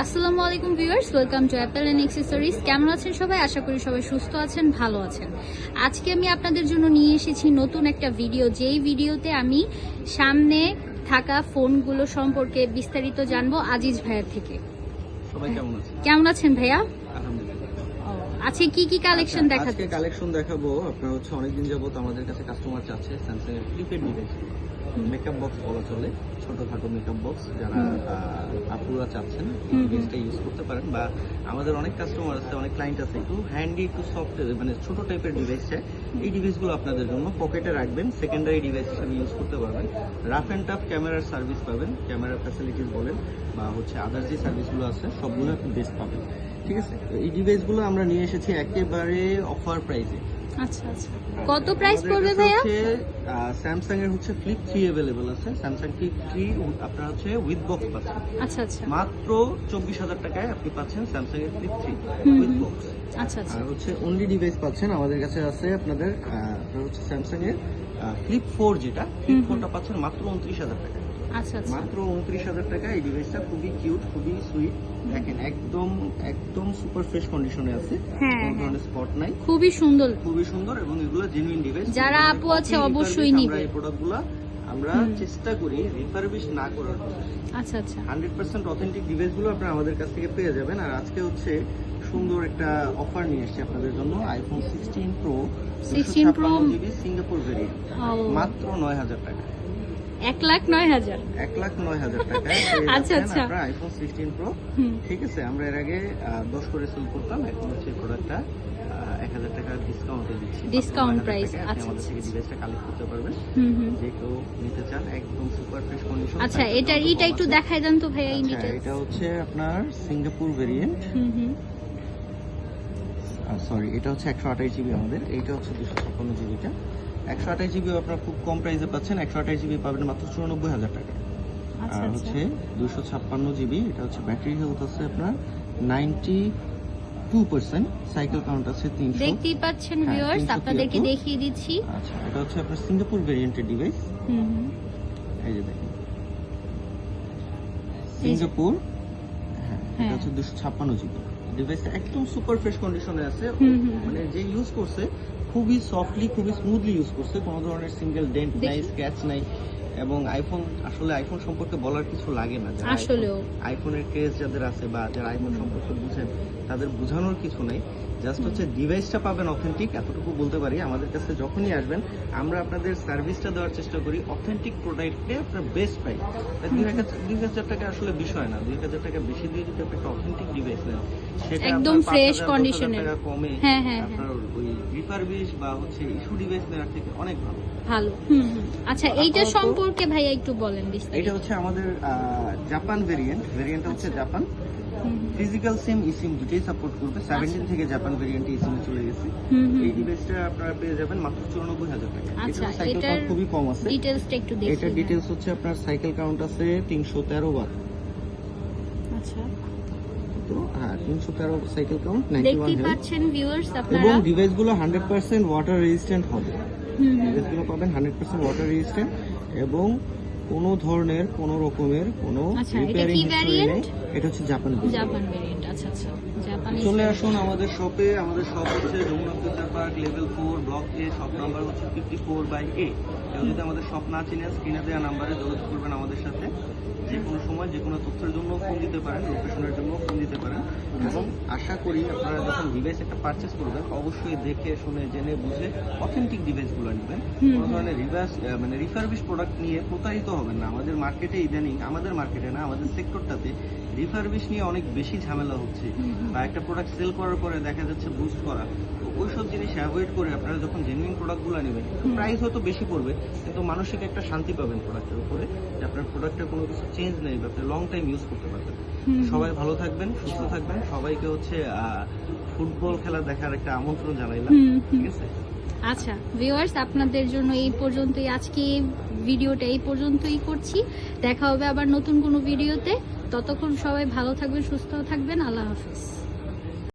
আসসালামু আলাইকুম viewers, welcome to Apple and accessories. কেমন আছেন সবাই? আশা করি সবাই সুস্থ আছেন, ভালো আছেন। আজকে আমি আপনাদের জন্য নিয়ে এসেছি নতুন একটা ভিডিও, যেই ভিডিওতে আমি সামনে থাকা ফোনগুলো সম্পর্কে বিস্তারিত জানবো আজিজ ভাইয়ার থেকে। সবাই কেমন আছেন? কেমন আছেন ভাইয়া? আলহামদুলিল্লাহ। আজকে কি কালেকশন দেখাতে? আজকে কালেকশন দেখাবো। আপনারা অনেকদিন যাবত আমাদের কাছে কাস্টমার চাচ্ছে স্যামসাং এর প্রিপেড ডিভাইস, মেকআপ বক্স বলা চলে, ছোটখাটো মেকআপ বক্স যারা আপুরা চাচ্ছেন এই ডিভাইসটা ইউজ করতে পারেন, বা আমাদের অনেক কাস্টমার আছে, অনেক ক্লায়েন্ট আছে একটু হ্যান্ডি, একটু সফট, মানে ছোট টাইপের ডিভাইস চাই। এই ডিভাইসগুলো আপনাদের জন্য পকেটে রাখবেন, সেকেন্ডারি ডিভাইস হিসেবে ইউজ করতে পারবেন। রাফ অ্যান্ড টাফ ক্যামেরার সার্ভিস পাবেন, ক্যামেরার ফ্যাসিলিটিস বলেন বা আদার্স যে সার্ভিসগুলো আছে সবগুলো আপনি বেস্ট পাবেন। ঠিক আছে, তো এই ডিভাইসগুলো আমরা নিয়ে এসেছি একেবারে অফার প্রাইসে। আচ্ছা আচ্ছা, কত প্রাইস পড়বে ভাইয়া? স্যামসাং এর ফ্লিপ 3 अवेलेबल আছে, স্যামসাং ফ্লিপ 3 আপনারা উইথ বক্স পাচ্ছেন। আচ্ছা আচ্ছা, মাত্র 24,000 টাকায় আপনি পাচ্ছেন স্যামসাং এর ফ্লিপ 3 উইথ বক্স। আচ্ছা আচ্ছা, আর অনলি ডিভাইস পাচ্ছেন আমাদের কাছে আছে আপনাদের স্যামসাং এর ফ্লিপ 4, যেটা ফ্লিপ 4টা পাচ্ছেন মাত্র 29,000 টাকায়। আচ্ছা আচ্ছা, মাত্র 29,000 টাকা। এই ডিভাইসটা খুবই কিউট, খুবই সুইট। দেখেন একদম একদম সুপার ফ্রেশ কন্ডিশনে আছে, কোনো ধরনের স্পট নাই, খুবই সুন্দর, খুবই সুন্দর, এবং এগুলো জেনুইন ডিভাইস। যারা আপু আছে অবশ্যই নিবে। এই প্রোডাক্টগুলো আমরা চেষ্টা করি রিফারবিশ না করার। আচ্ছা আচ্ছা, 100% অথেন্টিক ডিভাইসগুলো আপনারা আমাদের কাছ থেকে পেয়ে যাবেন। আর আজকে সুন্দর একটা অফার নিয়ে এসেছি আপনাদের জন্য। IPhone 16 pro 16 GB Singapore variant মাত্র 9,000 টাকা। 1,09,000 1,09,000 টাকা। আচ্ছা আচ্ছা, আইফোন 16 প্রো। ঠিক আছে, আমরা এর আগে 10 করে সেল করতাম, এখন প্রোডাক্টটা 1,000 টাকা ডিসকাউন্টে দিচ্ছি, ডিসকাউন্ট প্রাইস। আচ্ছা, আমাদের থেকে ডিভাইসটা কালেক্ট করতে পারবেন, যে কেউ নিতে চান, একদম সুপার ফ্রেশ কন্ডিশন। আচ্ছা, এটা একটু দেখাই দেন তো ভাইয়া। এটা আপনার সিঙ্গাপুর ভেরিয়েন্ট। সরি, এটা 128 জিবি আমাদের, এইটা 256 জিবিটা। 128 জিবি আপনার খুব কম প্রাইসে পাচ্ছেন, 128 জিবি পাবেন মাত্র 94,000 টাকা। আর 256 জিবি, এটা ব্যাটারি হেলথ আছে আপনার 92%, সাইকেল কাউন্ট আছে 300। দেখতেই পাচ্ছেন ভিউয়ার্স, আপনাদেরকে দেখিয়ে দিচ্ছি। আচ্ছা, এটা আপনার সিঙ্গাপুর ভেরিয়েন্টের ডিভাইস। এই যে দেখেন সিঙ্গাপুর, হ্যাঁ, এটা 256 জিবি। ডিভাইসটা একদম সুপার ফ্রেশ কন্ডিশনে আছে, মানে যে ইউজ করছে খুবই সফটলি, খুবই স্মুথলি ইউজ করছে, কোনো ধরনের সিঙ্গেল ডেন্ট নাই, স্ক্র্যাচ নাই। এবং আইফোন সম্পর্কে বলার কিছু লাগে না, আইফোনের ক্রেজ যাদের আছে বা যারা আইফোন সম্পর্কে বুঝেন তাদের বোঝানোর কিছু নাই। জাস্ট ডিভাইসটা পাবেন অথেন্টিক, এতটুকু বলতে পারি। আমাদের কাছে যখনই আসবেন আমরা আপনাদের সার্ভিসটা দেওয়ার চেষ্টা করি, অথেন্টিক প্রোডাক্টে আপনার বেস্ট পাই। 2,000 টাকা আসলে বিষয় না, 2,000 টাকা বেশি দিয়ে যদি আপনি একটা অথেন্টিক ডিভাইস নেন, সেটা একদম ফ্রেশ কন্ডিশনে কমে আপনার ওই রিফারবিশ বা ইস্যু ডিভাইস নেওয়ার থেকে অনেক ভালো। আচ্ছা, এইটা সম্পর্কে ভাইয়া একটু বলেন বিস্তারিত। এটা আমাদের জাপান ভেরিয়েন্টটা জাপান। ফিজিক্যাল সিম, ইসিম দুটোই সাপোর্ট করবে। 17 থেকে জাপান ভেরিয়েন্টে ইসিমে চলে গেছে। এই ডিভাইসটা আপনারা পেয়ে যাবেন মাত্র 94,000 টাকা। আচ্ছা, সাইকেল কাউন্ট খুবই কম আছে। ডিটেইলসটা একটু দেখুন। এটা ডিটেইলস আপনার সাইকেল কাউন্ট আছে 313 বার। আচ্ছা, তো 313 সাইকেল কাউন্ট, 91 দেখতেই পাচ্ছেন ভিউয়ার্স আপনারা। এবং ডিভাইসগুলো 100% ওয়াটার রেজিস্ট্যান্ট হবে। ডিভাইসগুলো পাবেন 100% ওয়াটার রেজিস্ট্যান্ট, এবং কোনো ধরনের কোনো রকমের কোনো রিপেয়ারিং হিস্টরি নেই। এটা জাপান ভেরিয়েন্ট। আচ্ছা আচ্ছা, জাপানি। চলে আসুন আমাদের শপে। আমাদের shop Jamuna future park, level 4, block A, shop number 54/A। কেউ যদি আমাদের শপ না চিনেন, স্ক্রিনে দেওয়া নাম্বারে যোগাযোগ করবেন আমাদের সাথে। যে কোনো সময় যে কোনো তথ্যের জন্য ফোন দিতে পারেন, লোকেশনের জন্য ফোন দিতে পারেন। এবং আশা করি আপনারা যখন ডিভাইস একটা পারচেস করবেন, অবশ্যই দেখে শুনে জেনে বুঝে অথেন্টিক ডিভাইসগুলো নেবেন। কোনো ধরনের রিফারবিশ প্রোডাক্ট নিয়ে প্রতারিত হবেন না। আমাদের মার্কেটে ইদানিং, আমাদের মার্কেটে না, আমাদের সেক্টরটাতে রিফারবিশ নিয়ে অনেক বেশি ঝামেলা হচ্ছে, বা একটা প্রোডাক্ট সেল করার পরে দেখা যাচ্ছে বুস্ট করা। তো ওইসব জিনিস অ্যাভয়েড করে আপনারা যখন জেনুইন প্রোডাক্টগুলো নেবেন, প্রাইস হয়তো বেশি পড়বে, কিন্তু মানসিক একটা শান্তি পাবেন প্রোডাক্টের উপরে, যে আপনার প্রোডাক্টের কোনো কিছু চেঞ্জ নেই, বা আপনি লং টাইম ইউজ করতে পারবেন। সবাই ভালো থাকবেন, সুস্থ থাকবেন। সবাইকে ফুটবল খেলা দেখার একটা আমন্ত্রণ জানাইলাম। ঠিক আছে, আচ্ছা ভিউয়ার্স, আপনাদের জন্য এই পর্যন্তই, আজকে ভিডিওটা এই পর্যন্তই করছি। দেখা হবে আবার নতুন কোনো ভিডিওতে। ততক্ষণ সবাই ভালো থাকবেন, সুস্থ থাকবেন। আল্লাহ হাফেজ।